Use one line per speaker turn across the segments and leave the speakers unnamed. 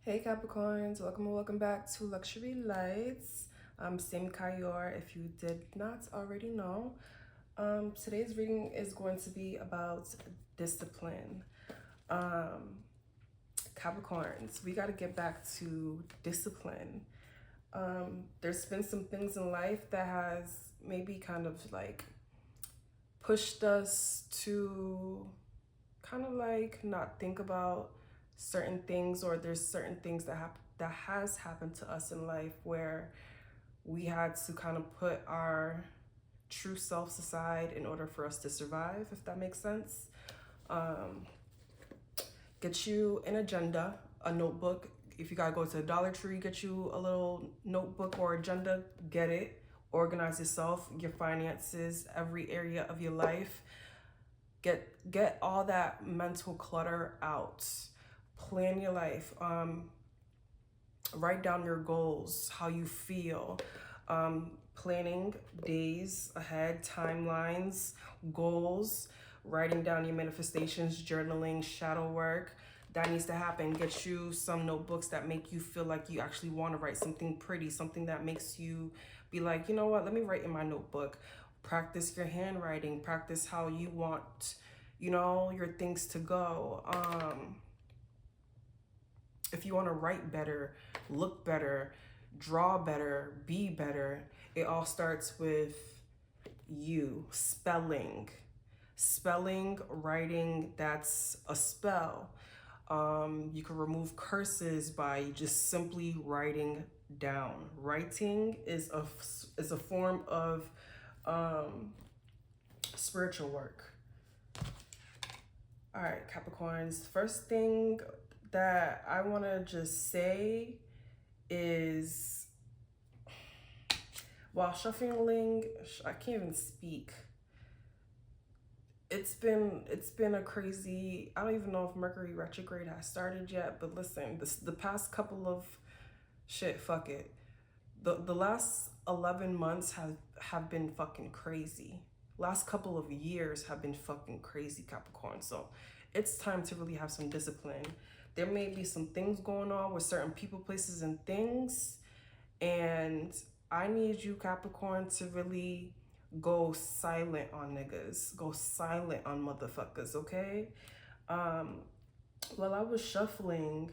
Hey Capricorns, welcome and welcome back to Luxury Lights. I'm Sim Kayor, if you did not already know. Today's reading is going to be about discipline. Capricorns, we got to get back to discipline. There's been some things in life that has maybe kind of like pushed us to kind of like not think about certain things, or there's certain things that has happened to us in life where we had to kind of put our true selves aside in order for us to survive, if that makes sense. Get you an agenda, a notebook. If you gotta go to the Dollar Tree, get you a little notebook or agenda, get it. Organize yourself, your finances, every area of your life. Get all that mental clutter out. Plan your life. Write down your goals, how you feel. Planning days ahead, timelines, goals, writing down your manifestations, journaling, shadow work. That needs to happen. Get you some notebooks that make you feel like you actually want to write something pretty, something that makes you be like, you know what, let me write in my notebook. Practice your handwriting, practice how you want, your things to go. If you want to write better, look better, draw better, be better, it all starts with you. Spelling, writing, that's a spell. You can remove curses by just simply writing down. Writing is a form of spiritual work. All right, Capricorns. First thing that I want to just say is, while shuffling, I can't even speak. It's been a crazy, I don't even know if Mercury retrograde has started yet, but listen, the past couple of fuck it. The last 11 months have been fucking crazy. Last couple of years have been fucking crazy, Capricorn. So it's time to really have some discipline. There may be some things going on with certain people, places, and things, and I need you, Capricorn, to really go silent on niggas. Go silent on motherfuckers, okay? While I was shuffling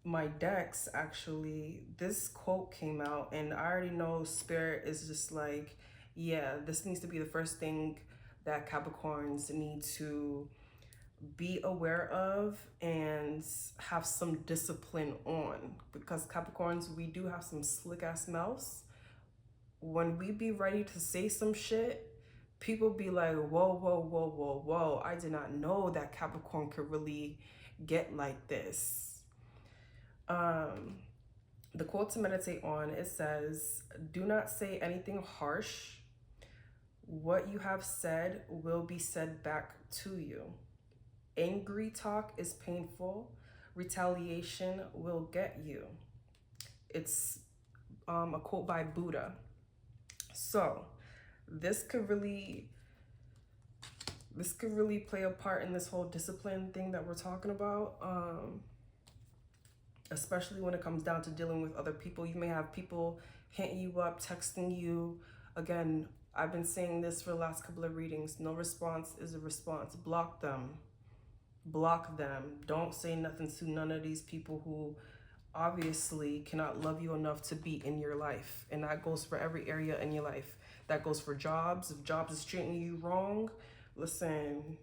my decks, actually, this quote came out, and I already know Spirit is just like, yeah, this needs to be the first thing that Capricorns need to be aware of and have some discipline on, because Capricorns, we do have some slick ass mouths. When we be ready to say some shit, people be like, whoa, whoa, whoa, whoa, whoa, I did not know that Capricorn could really get like this. The quote to meditate on, it says, do not say anything harsh. What you have said will be said back to you. Angry talk is painful. Retaliation will get you. It's a quote by Buddha. So this could really play a part in this whole discipline thing that we're talking about. Especially when it comes down to dealing with other people. You may have people hitting you up, texting you. Again, I've been saying this for the last couple of readings. No response is a response. Block them. Block them. Don't say nothing to none of these people who obviously cannot love you enough to be in your life. And that goes for every area in your life. That goes for jobs. If jobs is treating you wrong, listen,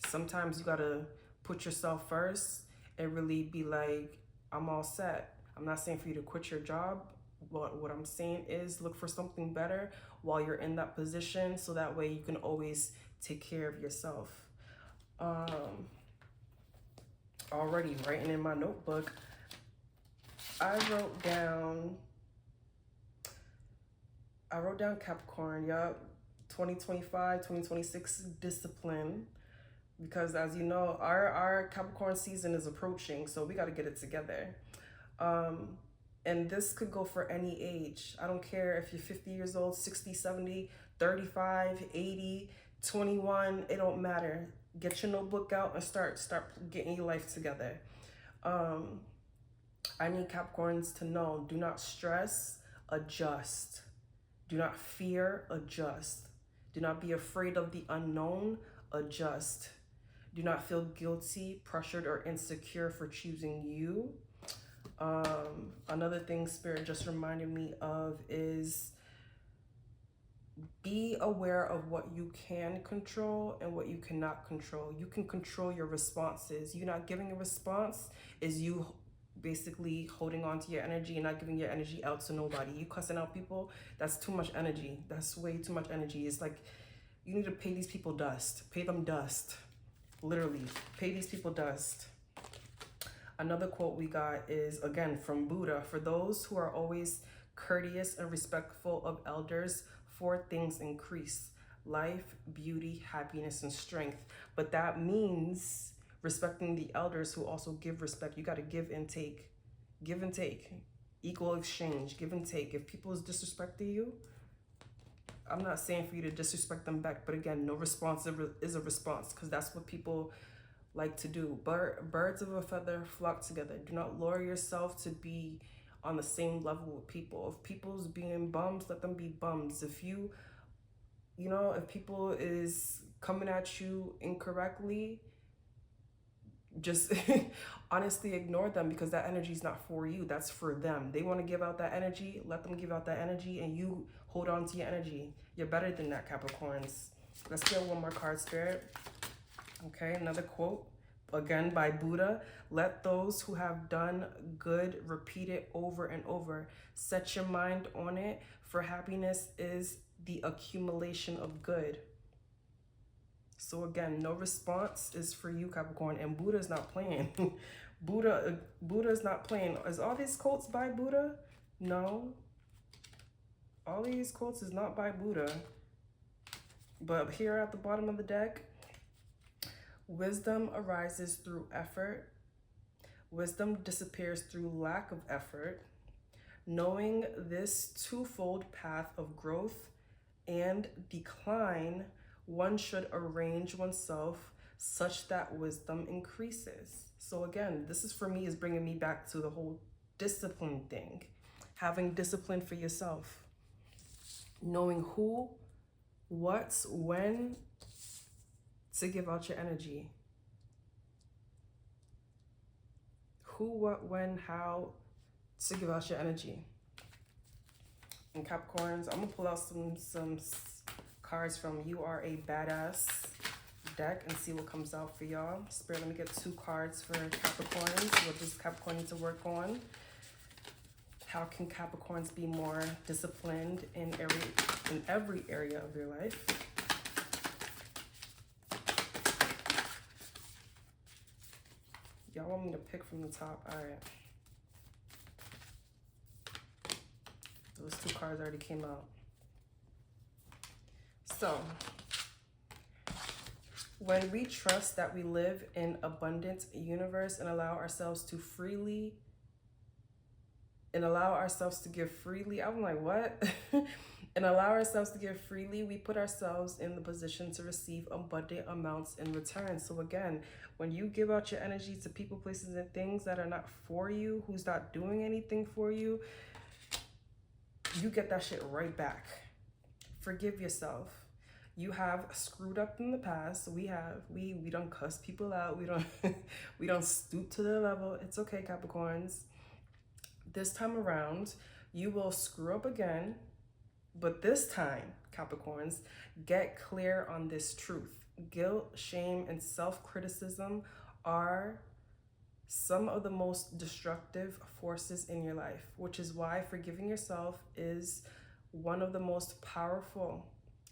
sometimes you gotta put yourself first and really be like, I'm all set. I'm not saying for you to quit your job. What I'm saying is look for something better while you're in that position, so that way you can always take care of yourself. Already writing in my notebook, I wrote down Capricorn, 2025, 2026 discipline. Because as you know, our Capricorn season is approaching, so we got to get it together. And this could go for any age. I don't care if you're 50 years old, 60, 70, 35, 80, 21, it don't matter. Get your notebook out and start getting your life together. I need Capricorns to know, do not stress, adjust. Do not fear, adjust. Do not be afraid of the unknown, adjust. Do not feel guilty, pressured, or insecure for choosing you. Another thing Spirit just reminded me of is be aware of what you can control and what you cannot control. You can control your responses. You not giving a response is you basically holding on to your energy and not giving your energy out to nobody. You cussing out people, that's too much energy. That's way too much energy. It's like you need to pay these people dust. Pay them dust. Literally, pay these people dust. Another quote we got is, again, from Buddha. For those who are always courteous and respectful of elders, 4 things increase: life, beauty, happiness, and strength. But that means respecting the elders who also give respect. You got to give and take. Give and take. Equal exchange. Give and take. If people is disrespecting you, I'm not saying for you to disrespect them back. But again, no response is a response, because that's what people like to do. Birds of a feather flock together. Do not lower yourself to be on the same level with people. If people's being bums, let them be bums. If if people is coming at you incorrectly, just honestly ignore them, because that energy is not for you. That's for them. They want to give out that energy. Let them give out that energy, and you hold on to your energy. You're better than that, Capricorns. Let's get one more card, Spirit. Okay, another quote, again by Buddha. Let those who have done good repeat it over and over. Set your mind on it, for happiness is the accumulation of good. So again, no response is for you, Capricorn, and Buddha is not playing. Buddha is not playing. Is all these quotes by Buddha? No. All these quotes is not by Buddha. But here at the bottom of the deck, wisdom arises through effort. Wisdom disappears through lack of effort. Knowing this twofold path of growth and decline, one should arrange oneself such that wisdom increases. So again, this is for me, is bringing me back to the whole discipline thing. Having discipline for yourself. Knowing who, what, when to give out your energy. Who, what, when, how to give out your energy. And Capricorns, I'm gonna pull out some cards from You Are a Badass deck and see what comes out for y'all. Spirit, let me get 2 cards for Capricorns. What does Capricorn need to work on? How can Capricorns be more disciplined in every area of your life? Y'all want me to pick from the top? All right. Those 2 cards already came out. So, when we trust that we live in abundant universe and allow ourselves to give freely, I'm like, what? And allow ourselves to give freely, we put ourselves in the position to receive abundant amounts in return. So again, when you give out your energy to people, places, and things that are not for you, who's not doing anything for you, you get that shit right back. Forgive yourself. You have screwed up in the past. We don't cuss people out. We don't stoop to their level. It's okay, Capricorns. This time around, you will screw up again. But this time, Capricorns, get clear on this truth. Guilt, shame, and self-criticism are some of the most destructive forces in your life, which is why forgiving yourself is one of the most powerful.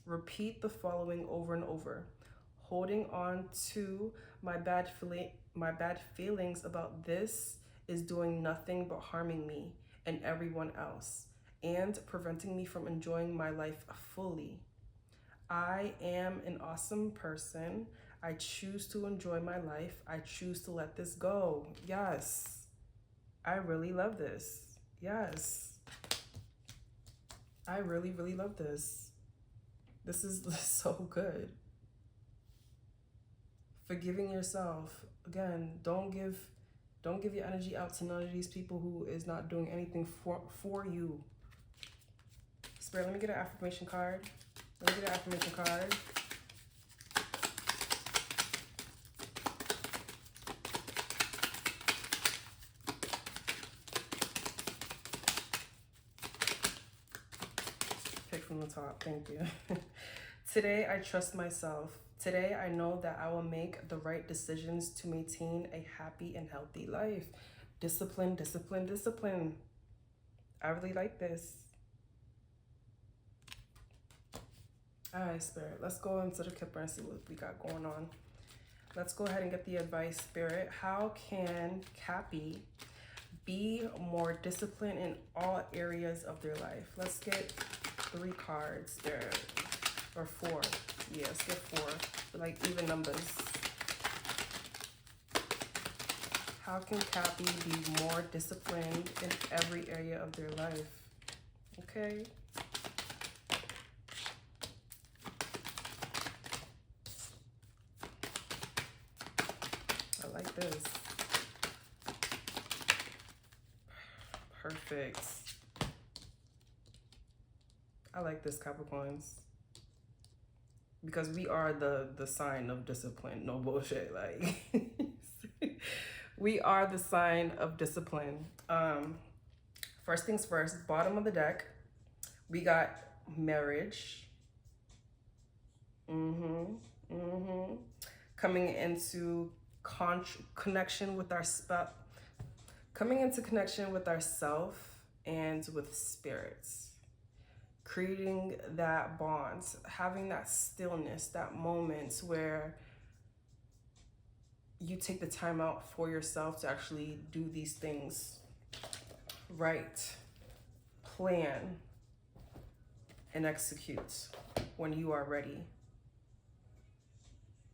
Repeat the following over and over. Holding on to my bad feelings about this is doing nothing but harming me and everyone else, and preventing me from enjoying my life fully. I am an awesome person. I choose to enjoy my life. I choose to let this go. Yes. I really love this. Yes. I really, really love this. This is so good. Forgiving yourself. Again, don't give your energy out to none of these people who is not doing anything for you. Spirit, let me get an affirmation card. Let me get an affirmation card. Pick from the top. Thank you. Today, I trust myself. Today, I know that I will make the right decisions to maintain a happy and healthy life. Discipline, discipline, discipline. I really like this. All right, Spirit, let's go into the Kipper and see what we got going on. Let's go ahead and get the advice, Spirit. How can Cappy be more disciplined in all areas of their life? Let's get 3 cards, Spirit. Or 4. Yeah, let's get 4. Like even numbers. How can Cappy be more disciplined in every area of their life? Okay. I like this. Perfect. I like this, Capricorns. Because we are the sign of discipline. No bullshit. Like, we are the sign of discipline. First things first, bottom of the deck, we got marriage. Coming into connection with coming into connection with ourself and with spirits. Creating that bond, having that stillness, that moment where you take the time out for yourself to actually do these things right, plan, and execute when you are ready.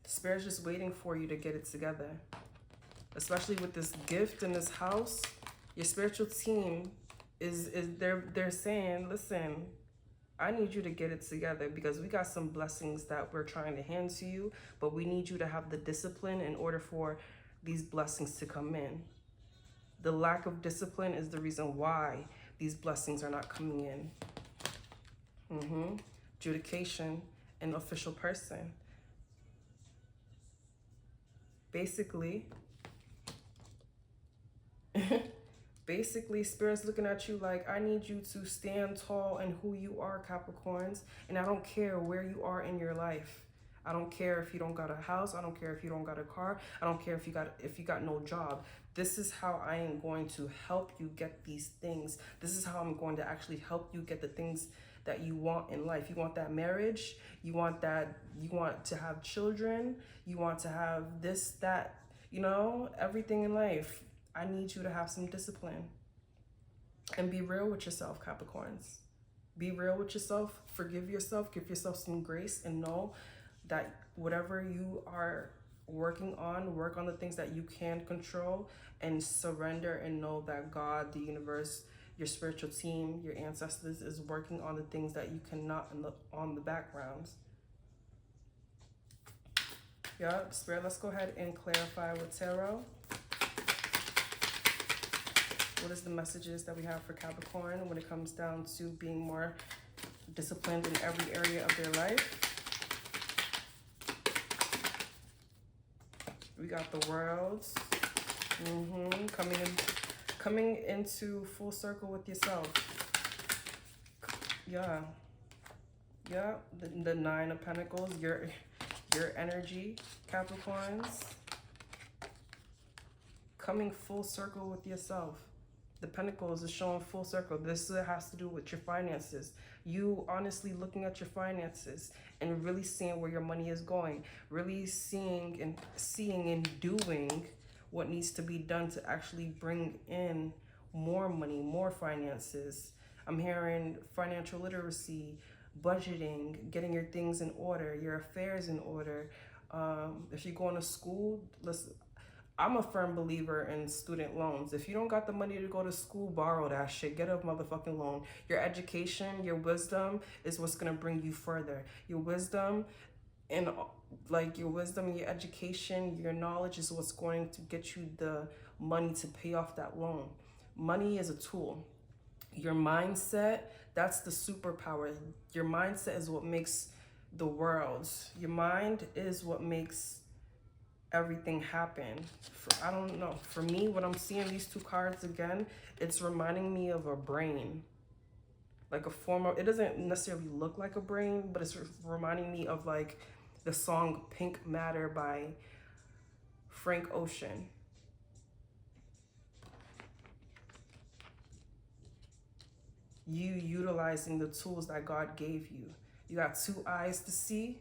The Spirit's just waiting for you to get it together. Especially with this gift in this house, your spiritual team they're saying, listen, I need you to get it together because we got some blessings that we're trying to hand to you, but we need you to have the discipline in order for these blessings to come in. The lack of discipline is the reason why these blessings are not coming in. Adjudication and official person. Basically, Spirit's looking at you like, I need you to stand tall in who you are, Capricorns. And I don't care where you are in your life. I don't care if you don't got a house. I don't care if you don't got a car. I don't care if you got no job. This is how I am going to help you get these things. This is how I'm going to actually help you get the things that you want in life. You want that marriage. You want to have children. You want to have this, that, everything in life. I need you to have some discipline and be real with yourself, Capricorns. Be real with yourself, forgive yourself, give yourself some grace, and know that whatever you are working on, work on the things that you can control, and surrender and know that God, the universe, your spiritual team, your ancestors is working on the things that you cannot on the background. Yeah, Spirit, let's go ahead and clarify with Tarot. What is the messages that we have for Capricorn when it comes down to being more disciplined in every area of their life? We got the World. Coming into full circle with yourself. Yeah. The 9 of Pentacles. Your energy, Capricorns. Coming full circle with yourself. The Pentacles is showing full circle. This has to do with your finances. You honestly looking at your finances and really seeing where your money is going. Really seeing and doing what needs to be done to actually bring in more money, more finances. I'm hearing financial literacy, budgeting, getting your things in order, your affairs in order. If you're going to school, listen, I'm a firm believer in student loans. If you don't got the money to go to school, borrow that shit. Get a motherfucking loan. Your education, your wisdom is what's going to bring you further. Your wisdom And like your wisdom, your education, your knowledge is what's going to get you the money to pay off that loan. Money is a tool. Your mindset, that's the superpower. Your mindset is what makes the world. Your mind is what makes everything happen. I don't know. For me, when I'm seeing these two cards again, it's reminding me of a brain. Like a form of, it doesn't necessarily look like a brain, but it's reminding me of like the song Pink Matter by Frank Ocean. You utilizing the tools that God gave you. You got two eyes to see.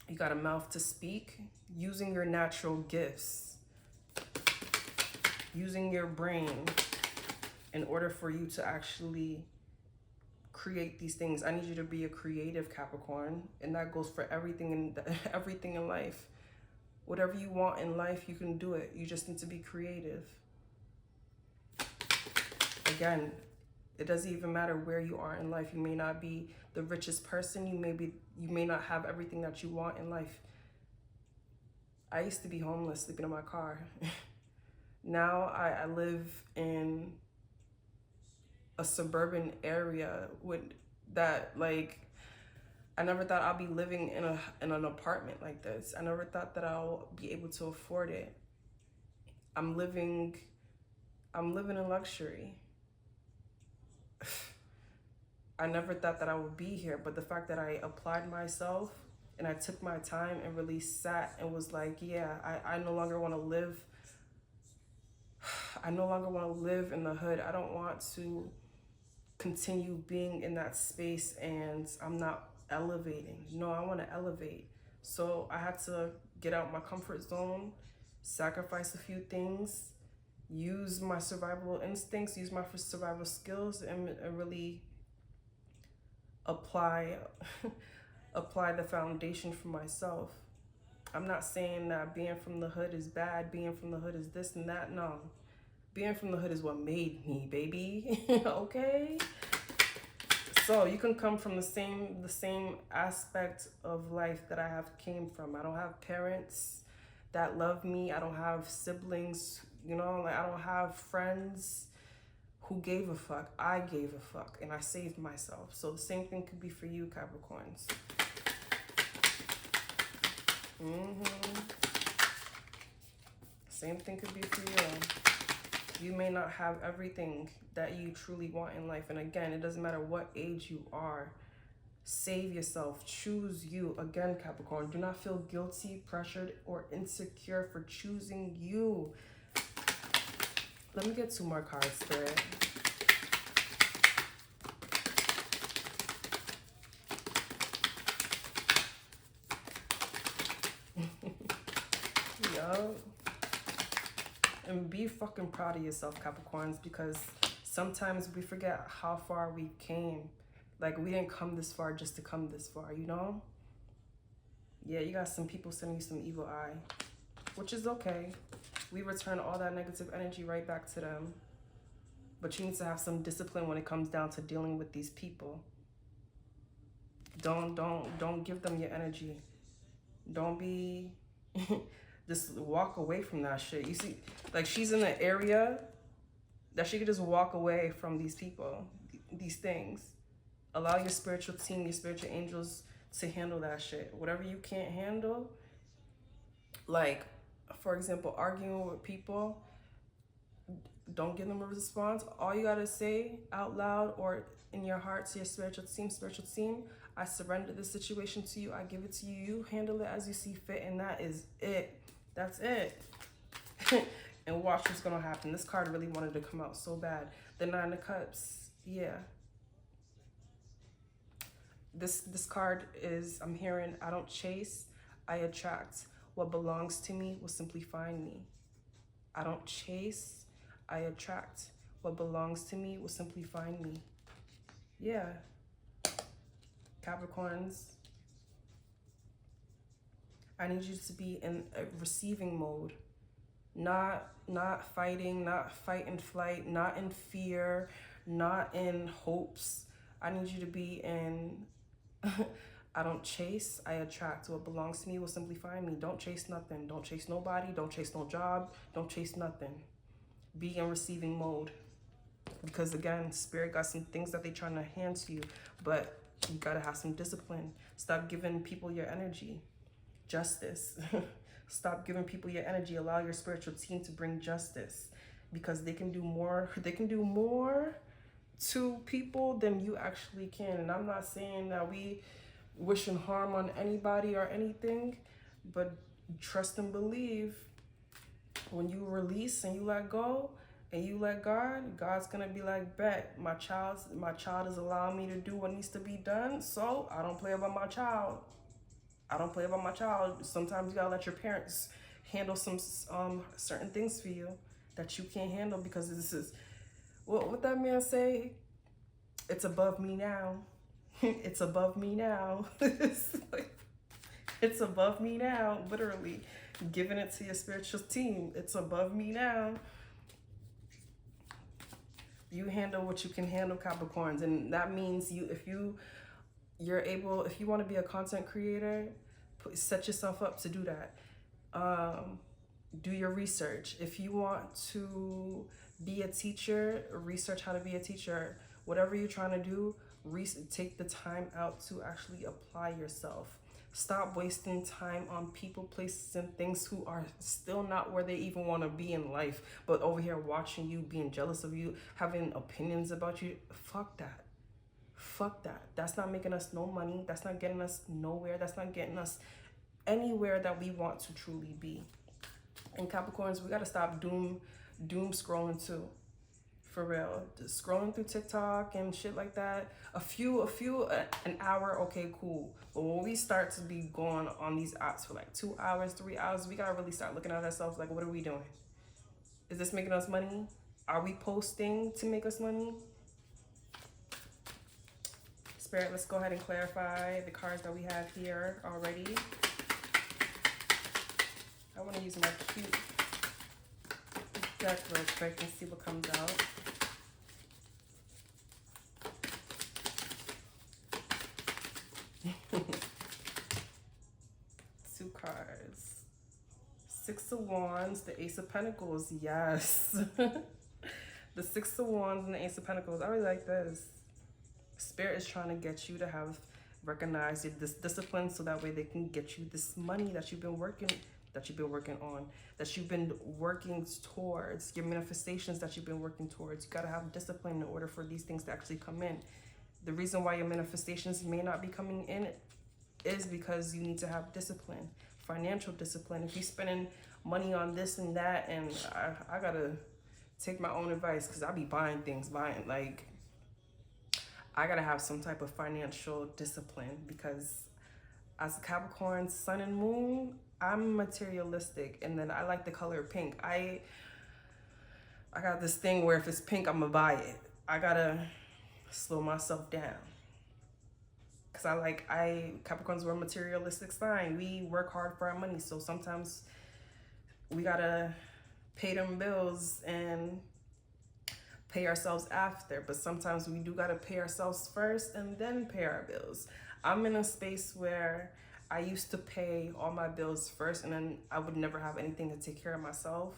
You got a mouth to speak. Using your natural gifts. Using your brain in order for you to actually create these things. I need you to be a creative Capricorn, and that goes for everything in life. Whatever you want in life, you can do it. You just need to be creative. Again, it doesn't even matter where you are in life. You may not be the richest person. You may not have everything that you want in life. I used to be homeless, sleeping in my car. Now I live in a suburban area with that, like, I never thought I'd be living in an apartment like this. I never thought that I'll be able to afford it. I'm living in luxury. I never thought that I would be here, but the fact that I applied myself and I took my time and really sat and was like, yeah, I no longer want to live. I no longer want to live in the hood. I don't want to continue being in that space and I'm not elevating. No, I want to elevate. So I had to get out my comfort zone, sacrifice a few things, use my survival instincts, use my survival skills, and really apply the foundation for myself. I'm not saying that being from the hood is bad, being from the hood is this and that. No. Being from the hood is what made me, baby. Okay? So you can come from the same aspect of life that I have came from. I don't have parents that love me. I don't have siblings, you know, like I don't have friends who gave a fuck. I gave a fuck and I saved myself. So the same thing could be for you, Capricorns. Same thing could be for you. You may not have everything that you truly want in life. And again, it doesn't matter what age you are. Save yourself. Choose you. Again, Capricorn, do not feel guilty, pressured, or insecure for choosing you. Let me get two more cards, Spirit. Yo. And be fucking proud of yourself, Capricorns, because sometimes we forget how far we came. Like, we didn't come this far just to come this far, you know? Yeah, you got some people sending you some evil eye, which is okay. We return all that negative energy right back to them. But you need to have some discipline when it comes down to dealing with these people. Don't give them your energy. Don't be... Just walk away from that shit. You see, like, she's in an area that she could just walk away from these people, these things. Allow your spiritual team, your spiritual angels to handle that shit. Whatever you can't handle, like, for example, arguing with people, don't give them a response. All you gotta say out loud or in your heart to your spiritual team, I surrender this situation to you. I give it to you. You handle it as you see fit, and that is it. That's it. And watch what's gonna happen. This card really wanted to come out so bad. The Nine of Cups. Yeah. This card is, I'm hearing, I don't chase, I attract. What belongs to me will simply find me. I don't chase, I attract. What belongs to me will simply find me. Yeah. Capricorns, I need you to be in a receiving mode. Not fighting, not fight and flight, not in fear, not in hopes. I need you to be in I don't chase, I attract. What belongs to me will simply find me. Don't chase nothing. Don't chase nobody. Don't chase no job. Don't chase nothing. Be in receiving mode. Because again, spirit got some things that they trying to hand to you, but you gotta have some discipline. Stop giving people your energy. Justice. Stop giving people your energy. Allow your spiritual team to bring justice, because they can do more. They can do more to people than you actually can. And I'm not saying that we wishing harm on anybody or anything, but trust and believe. When you release and you let go and you let God, God's gonna be like, bet my child is allowing me to do what needs to be done, so I don't play about my child. I don't play about my child. Sometimes you gotta let your parents handle some certain things for you that you can't handle, because this is what that man say. It's above me now. It's above me now. It's above me now. Literally, giving it to your spiritual team. It's above me now. You handle what you can handle, Capricorns, and that means if you want to be a content creator, set yourself up to do that. Do your research. If you want to be a teacher, research how to be a teacher. Whatever you're trying to do, take the time out to actually apply yourself. Stop wasting time on people, places, and things who are still not where they even want to be in life, but over here watching you, being jealous of you, having opinions about you. Fuck that. Fuck that. That's not making us no money. That's not getting us nowhere. That's not getting us anywhere that we want to truly be. And Capricorns, we got to stop doom scrolling too. For real. Just scrolling through TikTok and shit like that. An hour, okay, cool. But when we start to be going on these apps for like 2 hours, 3 hours, we gotta really start looking at ourselves like, what are we doing? Is this making us money? Are we posting to make us money? Spirit, let's go ahead and clarify the cards that we have here already. I want to use my cute deck real quick and see what comes out. Two cards. Six of Wands, the Ace of Pentacles. Yes. The Six of Wands and the Ace of Pentacles. I really like this. Spirit is trying to get you to have recognized this discipline, so that way they can get you this money that you've been working on, that you've been working towards, your manifestations that you've been working towards. You got to have discipline in order for these things to actually come in. The reason why your manifestations may not be coming in is because you need to have discipline, financial discipline. If you're spending money on this and that, and I gotta take my own advice, because I be buying like, I gotta have some type of financial discipline, because as a Capricorn, sun and moon, I'm materialistic, and then I like the color pink. I got this thing where if it's pink, I'm gonna buy it. I gotta slow myself down, because Capricorns, we're a materialistic sign. We work hard for our money, so sometimes we gotta pay them bills and pay ourselves after, but sometimes we do gotta pay ourselves first and then pay our bills. I'm in a space where I used to pay all my bills first, and then I would never have anything to take care of myself.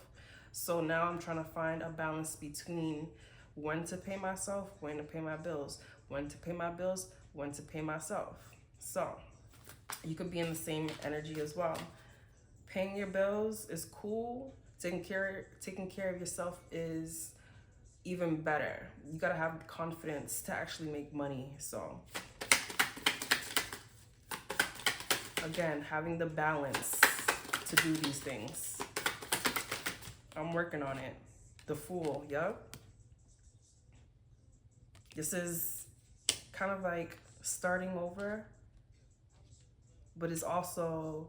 So now I'm trying to find a balance between when to pay myself, when to pay my bills, when to pay my bills, when to pay myself. So you could be in the same energy as well. Paying your bills is cool. Taking care of yourself is even better. You gotta have the confidence to actually make money. So again, having the balance to do these things. I'm working on it. The Fool, yep. This is kind of like starting over, but it's also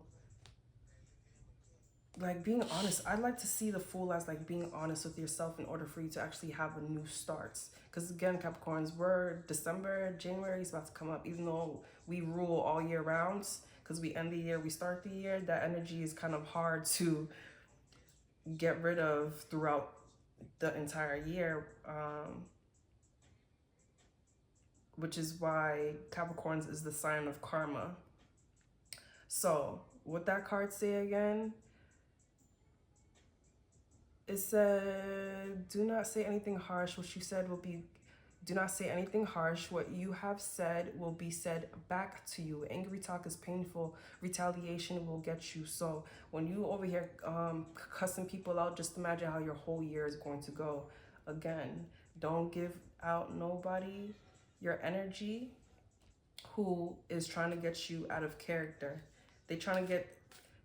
like being honest. I'd like to see the Fool as like being honest with yourself in order for you to actually have a new start. Because again, Capricorns, we're January is about to come up. Even though we rule all year round, because we end the year, we start the year, that energy is kind of hard to get rid of throughout the entire year. which is why Capricorns is the sign of karma. So what that card say again? It said, do not say anything harsh. What you said will be, do not say anything harsh. What you have said will be said back to you. Angry talk is painful. Retaliation will get you. So when you over here cussing people out, just imagine how your whole year is going to go. Again, don't give out nobody your energy who is trying to get you out of character. They trying to get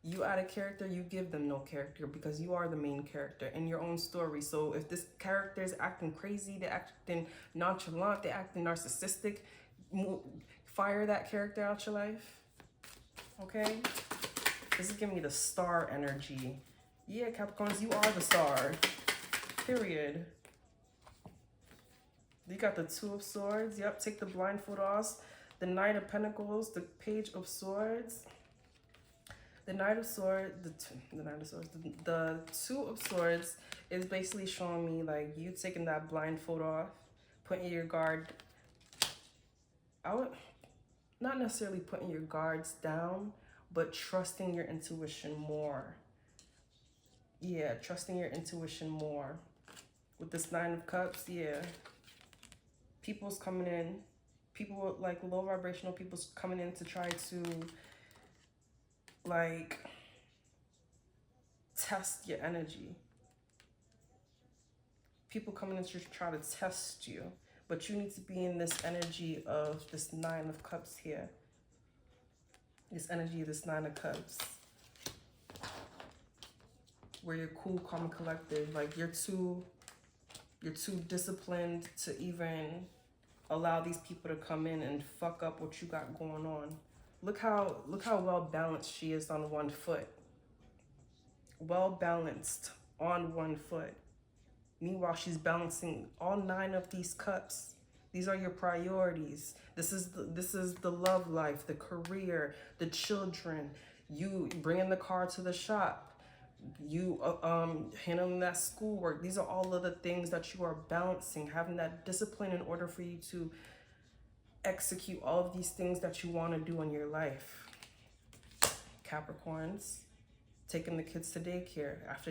you out of character, you give them no character because you are the main character in your own story. So if this character is acting crazy, they're acting nonchalant, they're acting narcissistic, fire that character out your life. Okay? This is giving me the star energy. Yeah, Capricorns, you are the star. Period. You got the Two of Swords. Yep, take the blindfold off. The Knight of Pentacles, the Page of Swords. The Knight of Swords, the Two of Swords is basically showing me like you taking that blindfold off, putting your guard. I would not necessarily putting your guards down, but trusting your intuition more. Yeah, trusting your intuition more. With this Nine of Cups, yeah. People's coming in, people like low vibrational people's coming in to try to like test your energy. People coming in to try to test you, but you need to be in this energy of this Nine of Cups here. This energy of this Nine of Cups, where you're cool, calm, and collected. Like you're too disciplined to even allow these people to come in and fuck up what you got going on. Look how well balanced she is on one foot. Well balanced on one foot. Meanwhile, she's balancing all 9 of these cups. These are your priorities. This is the love life, the career, the children. You bringing the car to the shop. You handling that schoolwork. These are all of the things that you are balancing, having that discipline in order for you to execute all of these things that you want to do in your life. Capricorns, taking the kids to daycare. After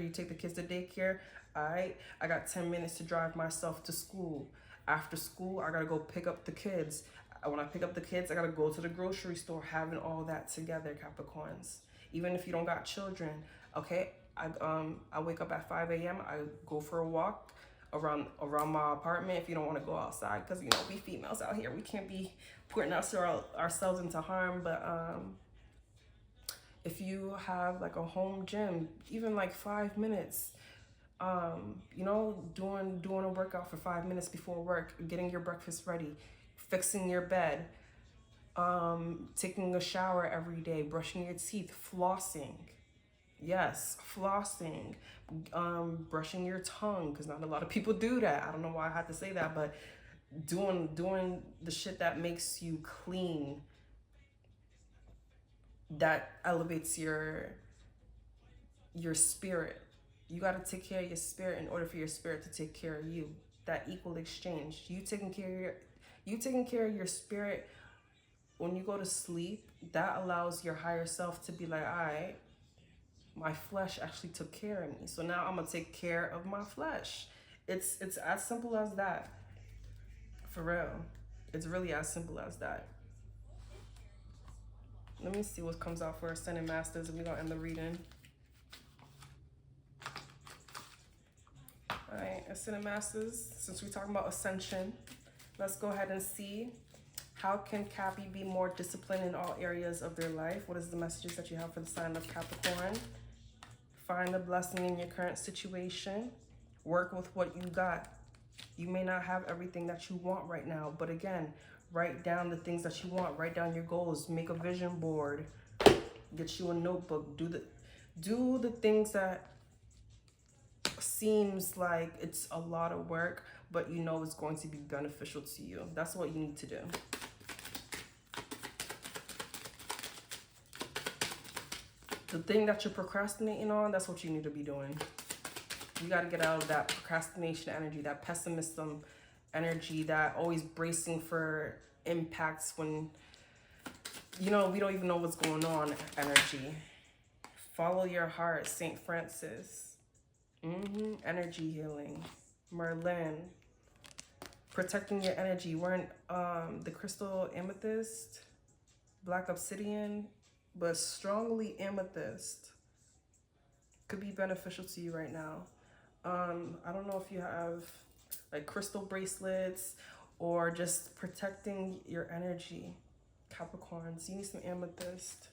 you take the kids to daycare, I got 10 minutes to drive myself to school. After school, I gotta go pick up the kids. When I pick up the kids, I gotta go to the grocery store, having all that together, Capricorns. Even if you don't got children, okay? I wake up at 5 a.m. I go for a walk around my apartment if you don't want to go outside, because you know we females out here, we can't be putting ourselves into harm. But if you have like a home gym, even like 5 minutes, you know, doing a workout for 5 minutes before work, getting your breakfast ready, fixing your bed, taking a shower every day, brushing your teeth, flossing. Yes, flossing, brushing your tongue, because not a lot of people do that. I don't know why I had to say that, but doing the shit that makes you clean, that elevates your spirit. You got to take care of your spirit in order for your spirit to take care of you. That equal exchange. You taking care of your spirit when you go to sleep, that allows your higher self to be like, all right, my flesh actually took care of me, so now I'm gonna take care of my flesh. It's as simple as that. For real. It's really as simple as that. Let me see what comes out for Ascended Masters, and we're gonna end the reading. All right, Ascended Masters, since we're talking about ascension, let's go ahead and see, how can Cappy be more disciplined in all areas of their life? What is the messages that you have for the sign of Capricorn? Find the blessing in your current situation. Work with what you got. You may not have everything that you want right now, but again, write down the things that you want. Write down your goals. Make a vision board. Get you a notebook. Do the things that seems like it's a lot of work, but you know it's going to be beneficial to you. That's what you need to do. The thing that you're procrastinating on, that's what you need to be doing. You got to get out of that procrastination energy, that pessimism energy, that always bracing for impacts when, you know, we don't even know what's going on energy. Follow your heart, St. Francis. Energy healing. Merlin. Protecting your energy. Wearing the crystal amethyst, black obsidian, but strongly amethyst could be beneficial to you right now. I don't know if you have like crystal bracelets or just protecting your energy. Capricorns, you need some amethyst.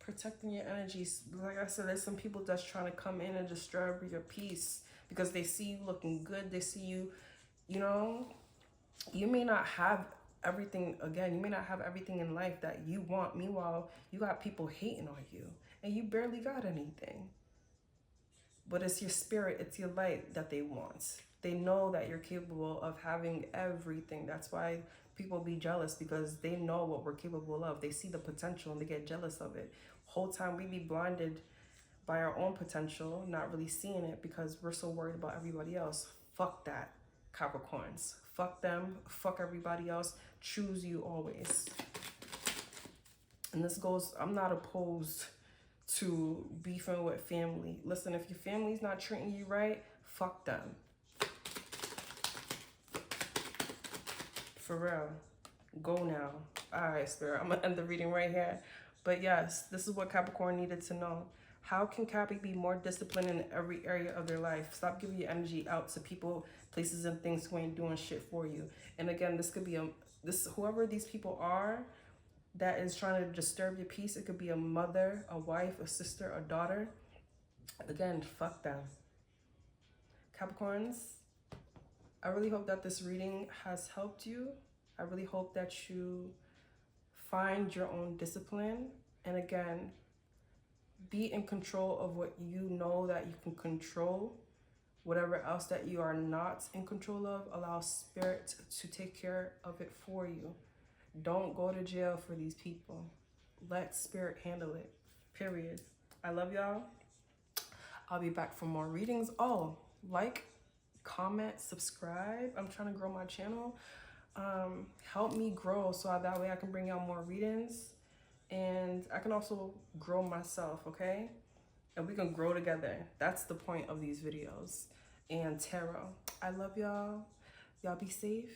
Protecting your energies. Like I said, there's some people that's trying to come in and disturb your peace because they see you looking good. They see you, you know, you may not have everything, again, you may not have everything in life that you want. Meanwhile, you got people hating on you and you barely got anything. But it's your spirit, it's your light that they want. They know that you're capable of having everything. That's why people be jealous, because they know what we're capable of. They see the potential and they get jealous of it. Whole time we be blinded by our own potential, not really seeing it because we're so worried about everybody else. Fuck that, Capricorns. Fuck them, fuck everybody else. Choose you always. And this goes, I'm not opposed to beefing with family. Listen, if your family's not treating you right, fuck them. For real. Go now. All right, Spirit, I'm gonna end the reading right here. But yes, this is what Capricorn needed to know. How can Capri be more disciplined in every area of their life? Stop giving your energy out to people, places, and things who ain't doing shit for you. And again, this could be whoever these people are that is trying to disturb your peace. It could be a mother, a wife, a sister, a daughter. Again, fuck them. Capricorns, I really hope that this reading has helped you. I really hope that you find your own discipline. And again, be in control of what you know that you can control. Whatever else that you are not in control of, allow Spirit to take care of it for you. Don't go to jail for these people. Let Spirit handle it. Period. I love y'all. I'll be back for more readings. Oh, like, comment, subscribe. I'm trying to grow my channel. Help me grow so that way I can bring out more readings. And I can also grow myself, okay? And we can grow together. That's the point of these videos. And tarot. I love y'all. Y'all be safe.